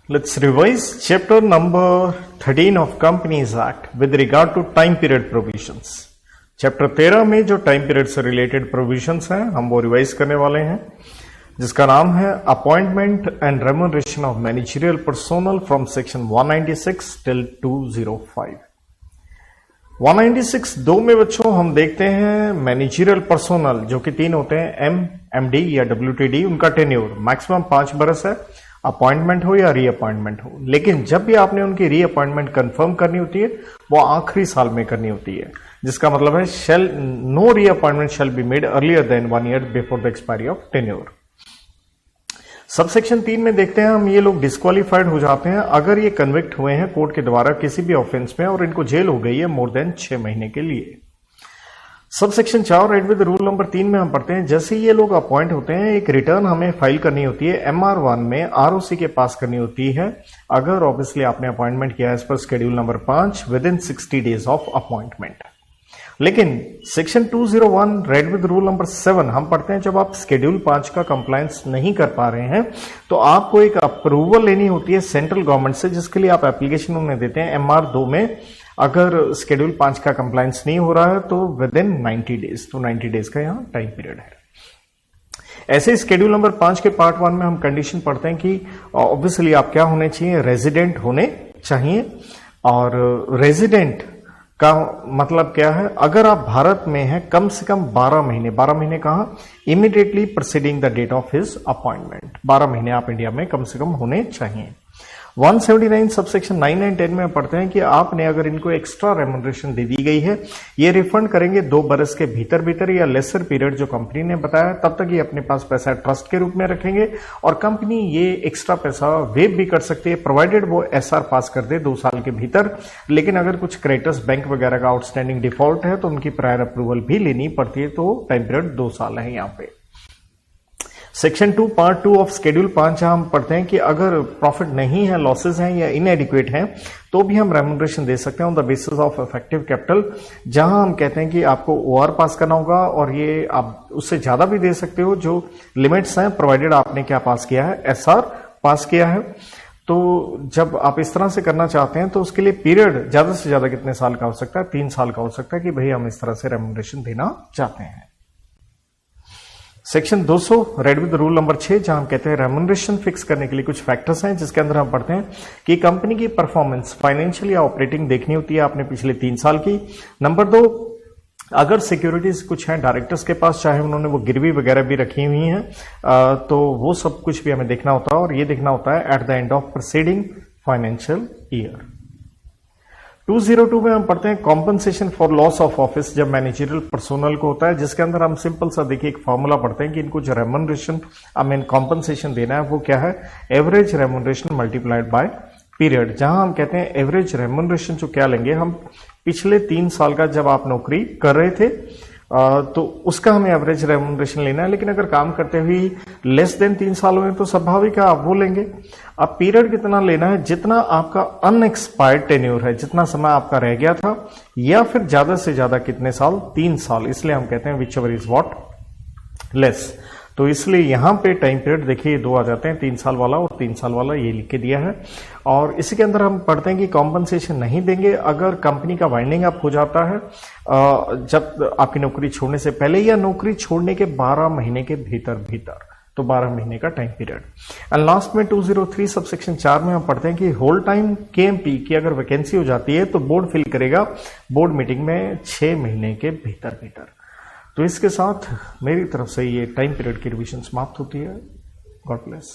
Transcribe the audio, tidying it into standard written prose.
Let's revise chapter number 13 of Companies Act with regard to time period provisions. Chapter 13 में जो time period से related provisions हैं हम वो रिवाइज करने वाले हैं, जिसका नाम है appointment and remuneration of managerial personnel from section 196 till 205। 196 दो में बच्चों हम देखते हैं मैनेजरियल पर्सोनल जो कि तीन होते हैं, एमडी या डब्ल्यूटीडी, उनका टेन्योर मैक्सिमम 5 बरस है, अपॉइंटमेंट हो या रीअपॉइंटमेंट हो। लेकिन जब भी आपने उनकी रीअपॉइंटमेंट कंफर्म करनी होती है वो आखिरी साल में करनी होती है, जिसका मतलब है no reappointment shall be made earlier than 1 year before the expiry of tenure. Subsection 3 में देखते हैं हम, ये लोग डिस्क्वालीफाइड हो जाते हैं अगर ये कन्विक्ट हुए हैं कोर्ट के द्वारा किसी भी ऑफेंस में और इनको जेल हो गई है मोर देन 6 महीने के लिए। Subsection 4 red with rule number 3 में हम पढ़ते हैं, जैसे ये लोग अपॉइंट होते हैं एक रिटर्न हमें फाइल करनी होती है MR1 में आरओसी के पास करनी होती है, अगर ऑब्वियसली आपने अपॉइंटमेंट किया है एज पर schedule number 5 within 60 days of appointment. लेकिन section 201 read with rule number 7 हम पढ़ते हैं, जब आप शेड्यूल 5 का कंप्लायंस नहीं कर पा रहे हैं तो आपको एक अप्रूवल लेनी होती है सेंट्रल गवर्नमेंट से, जिसके लिए आप एप्लीकेशन उन्हें देते हैं MR2 में। अगर शेड्यूल 5 का कंप्लायंस नहीं हो रहा है तो विद इन 90 डेज, तो 90 डेज का यहां टाइम पीरियड है। ऐसे शेड्यूल नंबर 5 के पार्ट 1 में हम कंडीशन पढ़ते हैं कि ऑब्वियसली आप क्या होने चाहिए, रेजिडेंट होने चाहिए। और रेजिडेंट का मतलब क्या है, अगर आप भारत में हैं कम से कम 12 महीने कहा, immediately preceding the date of his appointment, 12 महीने आप इंडिया में कम से कम होने चाहिए। 179 सबसेक्शन 9 एंड 10 में पढ़ते हैं कि आपने अगर इनको एक्स्ट्रा रेम्यूनरेशन दे दी गई है, ये रिफंड करेंगे 2 बरस के भीतर या लेसर पीरियड जो कंपनी ने बताया, तब तक ये अपने पास पैसा ट्रस्ट के रूप में रखेंगे और कंपनी ये एक्स्ट्रा पैसा वेव भी कर सकती है प्रोवाइडेड वो SR पास कर दे 2 साल के भीतर। लेकिन अगर कुछ क्रेडिटर्स बैंक वगैरह का आउटस्टैंडिंग डिफॉल्ट है तो उनकी प्रायर अप्रूवल भी लेनी पड़ती है, तो टाइम पीरियड 2 साल है यहाँ पे। सेक्शन 2 पार्ट 2 ऑफ शेड्यूल 5 हम पढ़ते हैं कि अगर प्रॉफिट नहीं है, लॉसेज हैं या इनएडिक्वेट हैं, तो भी हम रेम्यूनरेशन दे सकते हैं on the basis of effective capital, जहां हम कहते हैं कि आपको OR पास करना होगा और ये आप उससे ज्यादा भी दे सकते हो जो लिमिट्स हैं, प्रोवाइडेड आपने क्या पास किया है, SR पास किया है। तो जब आप इस तरह से करना चाहते हैं तो उसके लिए पीरियड ज्यादा से ज्यादा कितने साल का हो सकता है, 3 साल का हो सकता है कि भाई हम इस तरह से रेम्यूनरेशन देना चाहते हैं। Section 200 red with rule number 6 जहां हम कहते हैं रेम्यूनरेशन फिक्स करने के लिए कुछ फैक्टर्स हैं, जिसके अंदर हम पढ़ते हैं कि कंपनी की परफॉर्मेंस फाइनेंशियल या ऑपरेटिंग देखनी होती है आपने पिछले 3 साल की। नंबर 2, अगर सिक्योरिटीज कुछ हैं डायरेक्टर्स के पास, चाहे उन्होंने वो गिरवी वगैरह भी रखी हुई हैं, तो वो सब कुछ भी हमें देखना होता है और ये देखना होता है at the end of preceding financial year. 202 में हम पढ़ते हैं compensation for loss of office जब मैनेजरियल पर्सोनल को होता है, जिसके अंदर हम सिंपल सा देखिए एक फॉर्मूला पढ़ते हैं कि इनको जो रेम्यूनरेशन कॉम्पनसेशन देना है वो क्या है, average remuneration multiplied by period. जहां हम कहते हैं एवरेज रेम्यूनरेशन जो क्या लेंगे, हम पिछले 3 साल का जब आप नौकरी कर रहे थे तो उसका हमें एवरेज रेम्यूनरेशन लेना है। लेकिन अगर काम करते हुए लेस देन 3 साल हुए तो स्वाभाविक है आप वो लेंगे। अब पीरियड कितना लेना है, जितना आपका अनएक्सपायर्ड टेन्योर है, जितना समय आपका रह गया था, या फिर ज्यादा से ज्यादा कितने साल, 3 साल। इसलिए हम कहते हैं which ever is what less. तो इसलिए यहां पे टाइम पीरियड देखिए 2 आ जाते हैं, 3 साल वाला और 3 साल वाला ये लिख के दिया है। और इसी के अंदर हम पढ़ते हैं कि कॉम्पनसेशन नहीं देंगे अगर कंपनी का वाइंडिंग अप हो जाता है जब आपकी नौकरी छोड़ने से पहले या नौकरी छोड़ने के 12 महीने के भीतर, तो 12 महीने का टाइम पीरियड। एंड लास्ट में 203 सबसेक्शन 4 में हम पढ़ते हैं कि होल टाइम KMP की अगर वैकेंसी हो जाती है तो बोर्ड फिल करेगा बोर्ड मीटिंग में 6 महीने के भीतर। तो इसके साथ मेरी तरफ से ये टाइम पीरियड की रिवीजन समाप्त होती है। God bless.